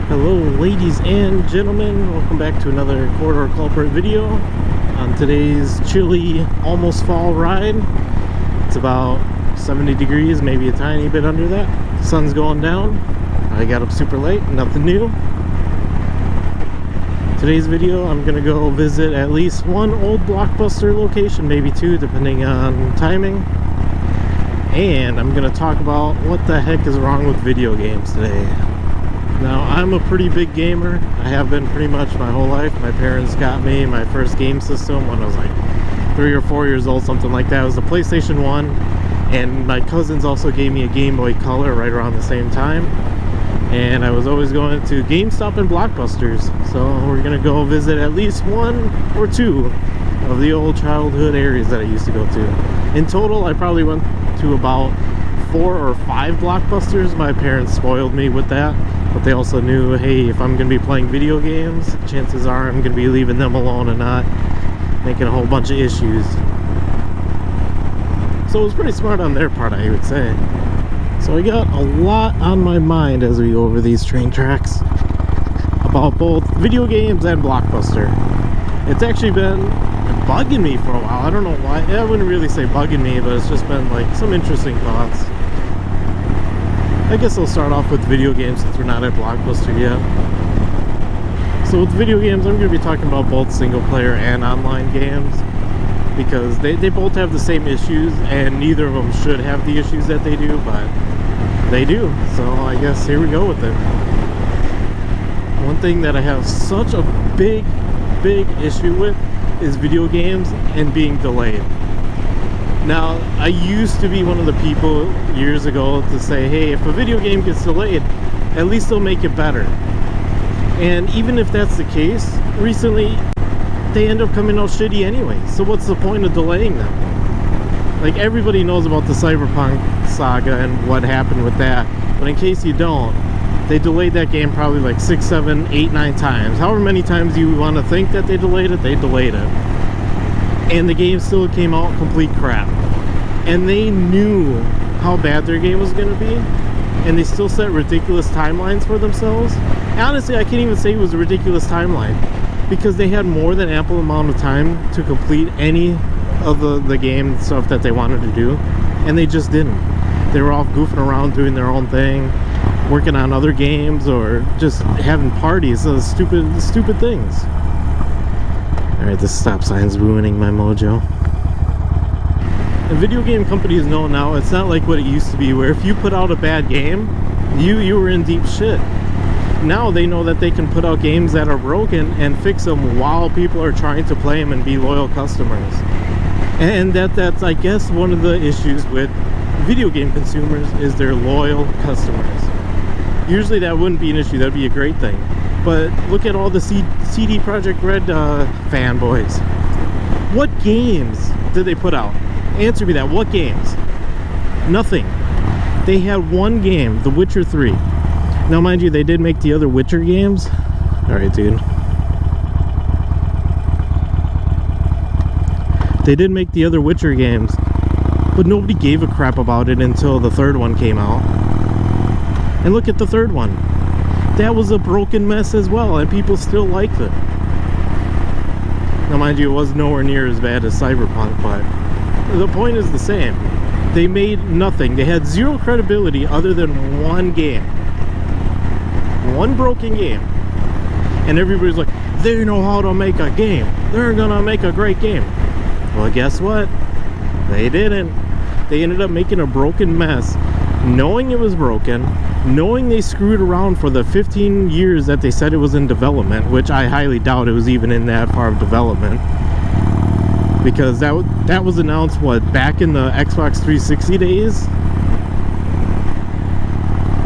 Hello ladies and gentlemen, welcome back to another Corridor Culprit video on today's chilly, almost fall ride. It's about 70 degrees, maybe a tiny bit under that. Sun's going down. I got up super late, nothing new. Today's video, I'm gonna go visit at least one old Blockbuster location, maybe two depending on timing. And I'm gonna talk about what the heck is wrong with video games today. Now, I'm a pretty big gamer. I have been pretty much my whole life. My parents got me my first game system when I was like 3 or 4 years old, something like that. It was the PlayStation 1, and my cousins also gave me a Game Boy Color right around the same time. And I was always going to GameStop and Blockbusters. So we're gonna go visit at least one or two of the old childhood areas that I used to go to. In total, I probably went to about 4 or 5 Blockbusters. My parents spoiled me with that. But they also knew, hey, if I'm going to be playing video games, chances are I'm going to be leaving them alone and not making a whole bunch of issues. So it was pretty smart on their part, I would say. So I got a lot on my mind as we go over these train tracks about both video games and Blockbuster. It's actually been bugging me for a while. I don't know why. I wouldn't really say bugging me, but it's just been like some interesting thoughts. I guess I'll start off with video games since we're not at Blockbuster yet. So with video games, I'm going to be talking about both single player and online games because they both have the same issues, and neither of them should have the issues that they do, but they do. So I guess here we go with it. One thing that I have such a big issue with is video games and being delayed. Now, I used to be one of the people years ago to say, hey, if a video game gets delayed, at least they'll make it better. And even if that's the case, recently, they end up coming out shitty anyway. So what's the point of delaying them? Like, everybody knows about the Cyberpunk saga and what happened with that. But in case you don't, they delayed that game probably like 6, 7, 8, 9 times. However many times you want to think that they delayed it, and the game still came out complete crap. And they knew how bad their game was going to be, and they still set ridiculous timelines for themselves. Honestly, I can't even say it was a ridiculous timeline because they had more than ample amount of time to complete any of the game stuff that they wanted to do, and they just didn't. They were off goofing around doing their own thing, working on other games, or just having parties, stupid things. Alright, this stop sign's ruining my mojo. And video game companies know now it's not like what it used to be, where if you put out a bad game, you were in deep shit. Now they know that they can put out games that are broken and fix them while people are trying to play them and be loyal customers. And that's I guess one of the issues with video game consumers is they're loyal customers. Usually that wouldn't be an issue, that'd be a great thing. But look at all the CD Projekt Red fanboys. What games did they put out? Answer me that. What games? Nothing. They had one game, The Witcher 3. Now, mind you, they did make the other Witcher games. Alright, dude. They did make the other Witcher games, but nobody gave a crap about it until the third one came out. And look at the third one. That was a broken mess as well, and people still liked it. Now, mind you, it was nowhere near as bad as Cyberpunk, but the point is the same. They made nothing. They had zero credibility other than one game. One broken game. And everybody's like, they know how to make a game. They're gonna make a great game. Well, guess what? They didn't. They ended up making a broken mess, knowing it was broken, knowing they screwed around for the 15 years that they said it was in development, which I highly doubt it was even in that far of development, because that was announced, what, back in the Xbox 360 days?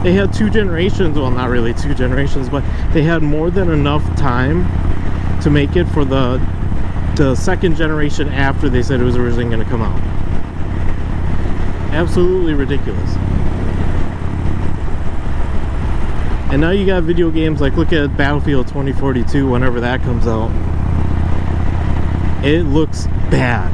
They had 2 generations, well, not really 2 generations, but they had more than enough time to make it for the second generation after they said it was originally going to come out. Absolutely ridiculous. And now you got video games like, look at Battlefield 2042 whenever that comes out. It looks bad.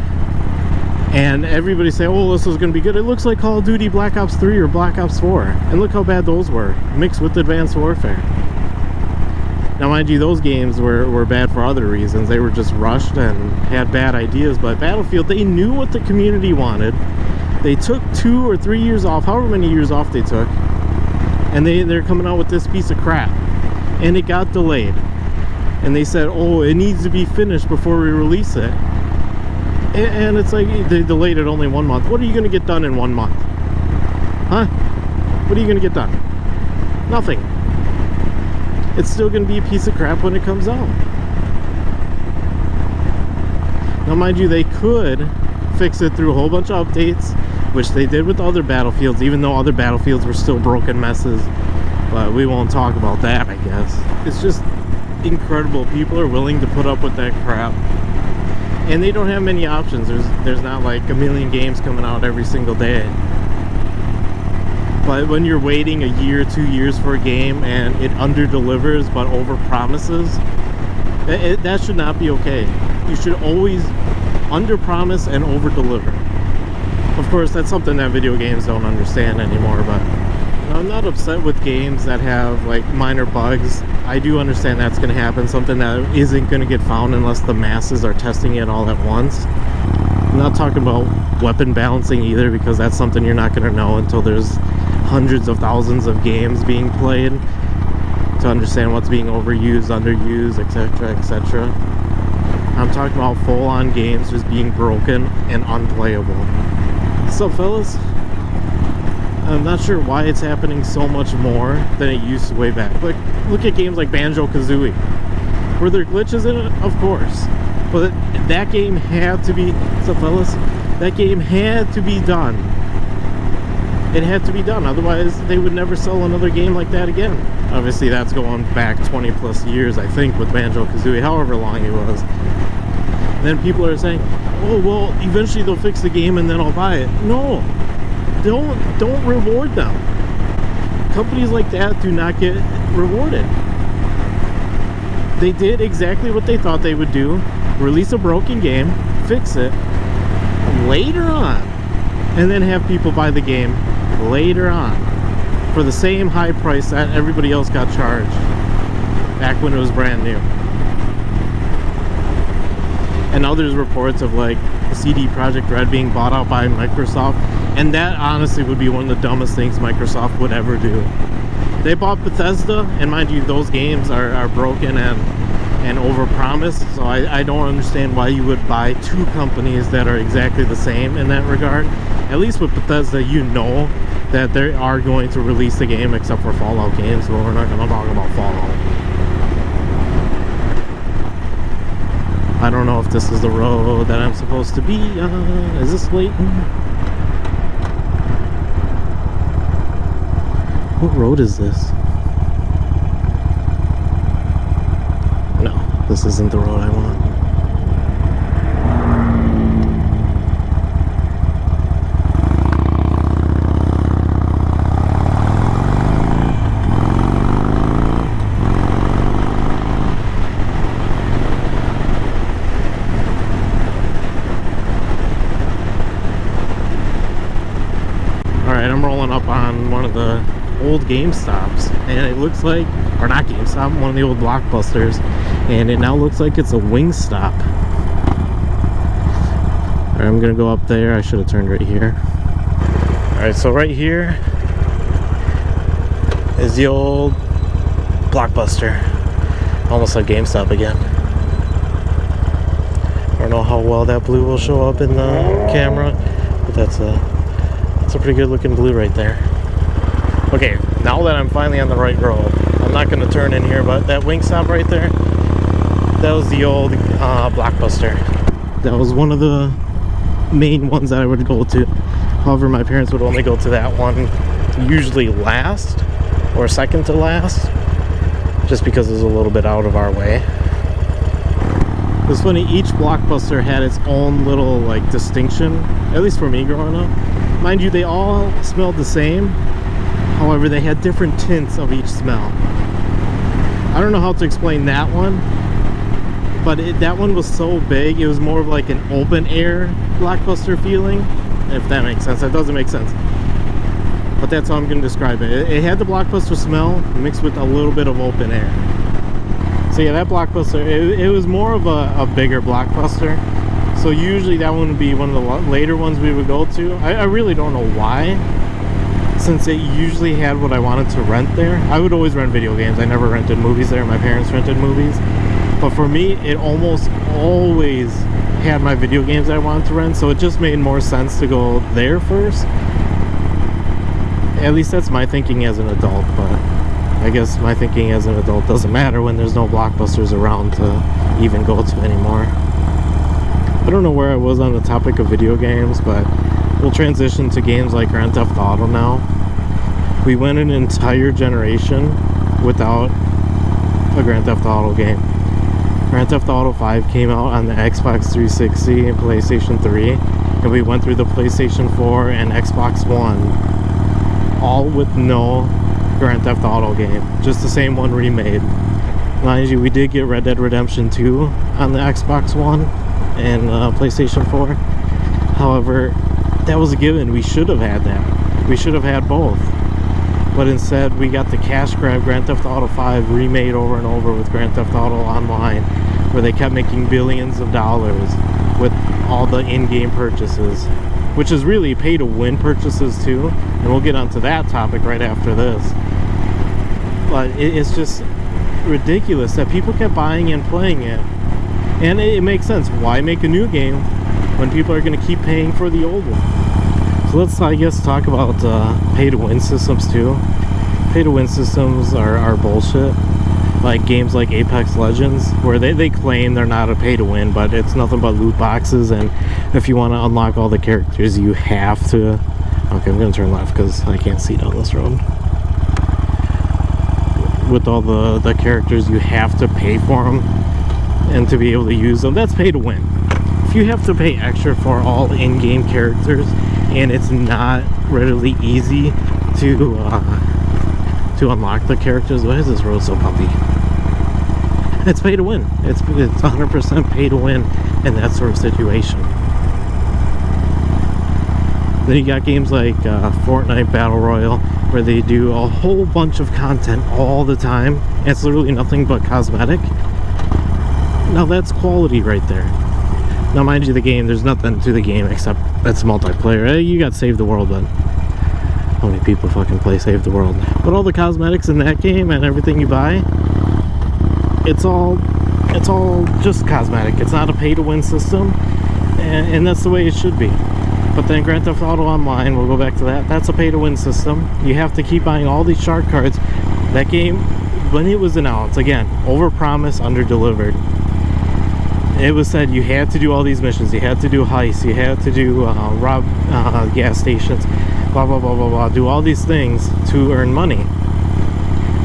And everybody say, oh, this is going to be good. It looks like Call of Duty Black Ops 3 or Black Ops 4. And look how bad those were, mixed with Advanced Warfare. Now, mind you, those games were bad for other reasons. They were just rushed and had bad ideas. But Battlefield, they knew what the community wanted. They took 2 or 3 years off, however many years off they took, and they're coming out with this piece of crap. And it got delayed. And they said, oh, it needs to be finished before we release it. And it's like, they delayed it only 1 month. What are you going to get done in 1 month? Huh? What are you going to get done? Nothing. It's still going to be a piece of crap when it comes out. Now, mind you, they could fix it through a whole bunch of updates, which they did with other Battlefields, even though other Battlefields were still broken messes. But we won't talk about that, I guess. It's just incredible. People are willing to put up with that crap. And they don't have many options. There's not like a million games coming out every single day. But when you're waiting a year, 2 years for a game and it under-delivers but over-promises, that should not be okay. You should always under-promise and over-deliver. Of course, that's something that video games don't understand anymore, but I'm not upset with games that have like minor bugs. I do understand that's going to happen, something that isn't going to get found unless the masses are testing it all at once. I'm not talking about weapon balancing either, because that's something you're not going to know until there's hundreds of thousands of games being played to understand what's being overused, underused, etc., etc. I'm talking about full-on games just being broken and unplayable. What's up, fellas? I'm not sure why it's happening so much more than it used to way back. Like, look at games like Banjo-Kazooie. Were there glitches in it? Of course. But that game had to be... What's up, fellas? That game had to be done. It had to be done, otherwise they would never sell another game like that again. Obviously that's going back 20 plus years, I think, with Banjo-Kazooie, however long it was. And then people are saying, oh well, eventually they'll fix the game and then I'll buy it. No, don't reward them. Companies like that do not get rewarded. They did exactly what they thought they would do: release a broken game, fix it later on, and then have people buy the game later on for the same high price that everybody else got charged back when it was brand new. And now there's reports of like CD Projekt Red being bought out by Microsoft, and that honestly would be one of the dumbest things Microsoft would ever do. They bought Bethesda, and mind you, those games are broken and overpromised, so I don't understand why you would buy two companies that are exactly the same in that regard. At least with Bethesda, you know that they are going to release the game, except for Fallout games, so we're not going to talk about Fallout. I don't know if this is the road that I'm supposed to be on. Is this Layton? What road is this? No, this isn't the road I want. Alright, I'm rolling up on one of the old GameStops, and it looks like, or not GameStop, one of the old Blockbusters, and it now looks like it's a Wingstop. Alright, I'm gonna go up there. I should have turned right here. Alright, so right here is the old Blockbuster. Almost like GameStop again. I don't know how well that blue will show up in the camera, but that's a pretty good looking blue right there. Okay, now that I'm finally on the right road, I'm not going to turn in here, but that Wingstop right there, that was the old Blockbuster. That was one of the main ones that I would go to. However, my parents would only go to that one usually last or second to last, just because it was a little bit out of our way. It's funny, each Blockbuster had its own little like distinction, at least for me growing up. Mind you, they all smelled the same. However, they had different tints of each smell. I don't know how to explain that one, but that one was so big, it was more of like an open air Blockbuster feeling, if that makes sense. That doesn't make sense, but that's how I'm going to describe it. It had the Blockbuster smell mixed with a little bit of open air. So yeah, that Blockbuster, it was more of a bigger Blockbuster. So usually that one would be one of the later ones we would go to. I really don't know why, since it usually had what I wanted to rent there. I would always rent video games. I never rented movies there. My parents rented movies. But for me, it almost always had my video games I wanted to rent, so it just made more sense to go there first. At least that's my thinking as an adult, but I guess my thinking as an adult doesn't matter when there's no Blockbusters around to even go to anymore. I don't know where I was on the topic of video games, but we'll transition to games like Grand Theft Auto now. We went an entire generation without a Grand Theft Auto game. Grand Theft Auto 5 came out on the Xbox 360 and PlayStation 3, and we went through the PlayStation 4 and Xbox One, all with no Grand Theft Auto game, just the same one remade. Mind you, we did get Red Dead Redemption 2 on the Xbox One and PlayStation 4. However, that was a given. We should have had that. We should have had both. But instead, we got the cash grab Grand Theft Auto 5 remade over and over with Grand Theft Auto Online, where they kept making billions of dollars with all the in-game purchases, which is really pay-to-win purchases too, and we'll get onto that topic right after this. But it's just ridiculous that people kept buying and playing it, and it makes sense. Why make a new game when people are going to keep paying for the old one? So let's, I guess, talk about pay-to-win systems too. Pay-to-win systems are bullshit. Like games like Apex Legends, where they claim they're not a pay-to-win, but it's nothing but loot boxes, and if you want to unlock all the characters, you have to... Okay, I'm going to turn left because I can't see down this road. With all the characters, you have to pay for them, and to be able to use them, that's pay-to-win. If you have to pay extra for all in-game characters, and it's not readily easy to unlock the characters. Why is this road so bumpy? It's pay to win. It's 100% pay to win in that sort of situation. Then you got games like Fortnite Battle Royale, where they do a whole bunch of content all the time. It's literally nothing but cosmetic. Now that's quality right there. Now mind you, the game, there's nothing to the game except it's multiplayer. You got Save the World, but how many people fucking play Save the World? But all the cosmetics in that game and everything you buy, it's all just cosmetic. It's not a pay-to-win system, and that's the way it should be. But then Grand Theft Auto Online, we'll go back to that, that's a pay-to-win system. You have to keep buying all these shark cards. That game, when it was announced, again, over-promised, under-delivered. It was said you had to do all these missions, you had to do heists, you had to do rob gas stations, blah blah blah blah blah, do all these things to earn money.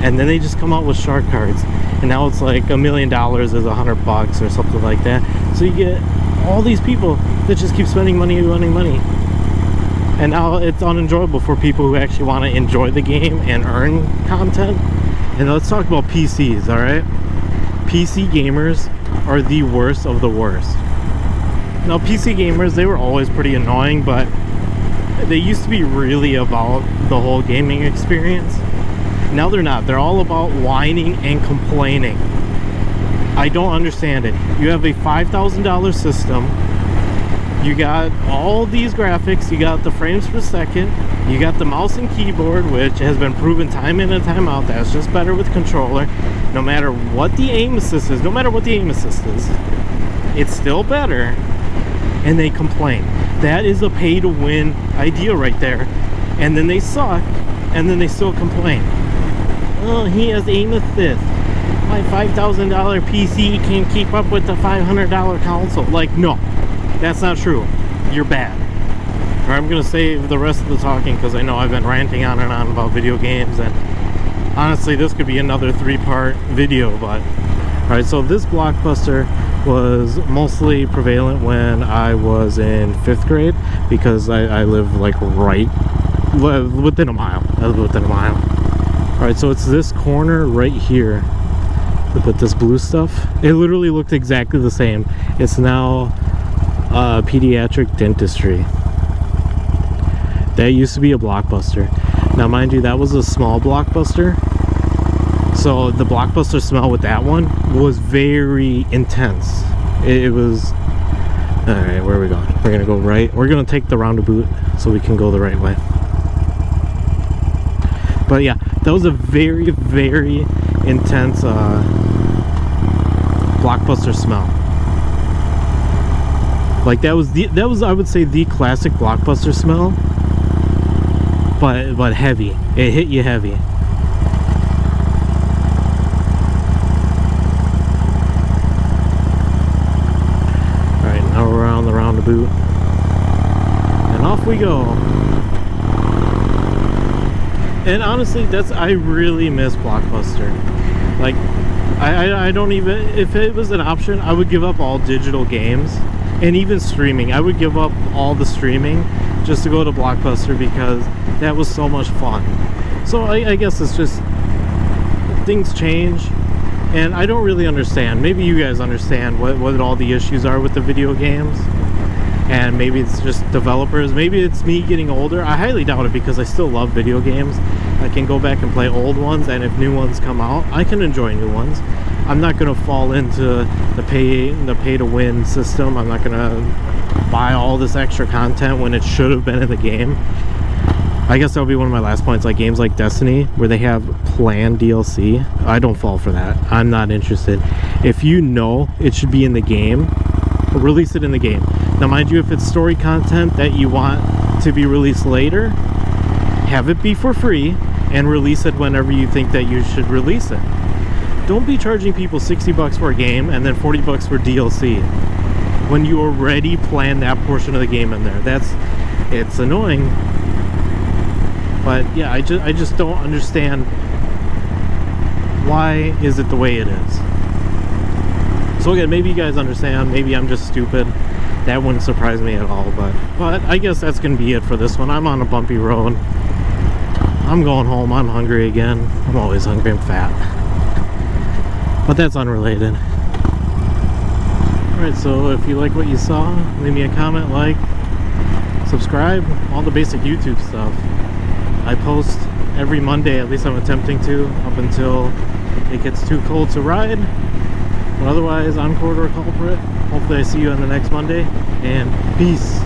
And then they just come out with shark cards, and now it's like $1 million is $100 or something like that. So you get all these people that just keep spending money, and now it's unenjoyable for people who actually want to enjoy the game and earn content. And let's talk about PCs, all right? PC gamers are the worst of the worst. Now, PC gamers, they were always pretty annoying, but they used to be really about the whole gaming experience. Now they're not. They're all about whining and complaining. I don't understand it. You have a $5,000 system. You got all these graphics. You got the frames per second. You got the mouse and keyboard, which has been proven time in and time out that's just better with controller. No matter what the aim assist is, it's still better. And they complain. That is a pay-to-win idea right there. And then they suck, and then they still complain. Oh, he has aim assist. My $5,000 PC can't keep up with the $500 console. Like, no, that's not true. You're bad. Or I'm gonna save the rest of the talking because I know I've been ranting on and on about video games, and honestly this could be another 3-part video. But alright, so this Blockbuster was mostly prevalent when I was in 5th grade because I live like within a mile. I live within a mile. Alright, so it's this corner right here with this blue stuff. It literally looked exactly the same. It's now pediatric dentistry. That used to be a Blockbuster. Now mind you, that was a small Blockbuster, So the Blockbuster smell with that one was very intense. It was... Alright, where are we going? We're gonna go right. We're gonna take the roundabout so we can go the right way. But yeah, that was a very, very intense Blockbuster smell. Like that was I would say the classic Blockbuster smell, but heavy. It hit you heavy. All right, now we're on the roundabout, and off we go. And honestly, I really miss Blockbuster. Like, I don't even, if it was an option, I would give up all digital games. And even streaming, I would give up all the streaming just to go to Blockbuster because that was so much fun. So I guess it's just, things change, and I don't really understand. Maybe you guys understand what all the issues are with the video games, and maybe it's just developers. Maybe it's me getting older. I highly doubt it because I still love video games. I can go back and play old ones, and if new ones come out, I can enjoy new ones. I'm not gonna fall into the pay to win system. I'm not gonna buy all this extra content when it should have been in the game. I guess that'll be one of my last points, like games like Destiny where they have planned DLC. I don't fall for that. I'm not interested. If you know it should be in the game, release it in the game. Now mind you, if it's story content that you want to be released later, have it be for free and release it whenever you think that you should release it. Don't be charging people 60 bucks for a game and then 40 bucks for DLC when you already planned that portion of the game in there. It's annoying. But yeah, I just don't understand why is it the way it is. So again, maybe you guys understand, maybe I'm just stupid. That wouldn't surprise me at all, but I guess that's gonna be it for this one. I'm on a bumpy road. I'm going home. I'm hungry again. I'm always hungry. I'm fat. But that's unrelated. Alright, so if you like what you saw, leave me a comment, like, subscribe, all the basic YouTube stuff. I post every Monday, at least I'm attempting to, up until it gets too cold to ride. But otherwise, I'm Corridor Culprit. Hopefully I see you on the next Monday, and peace.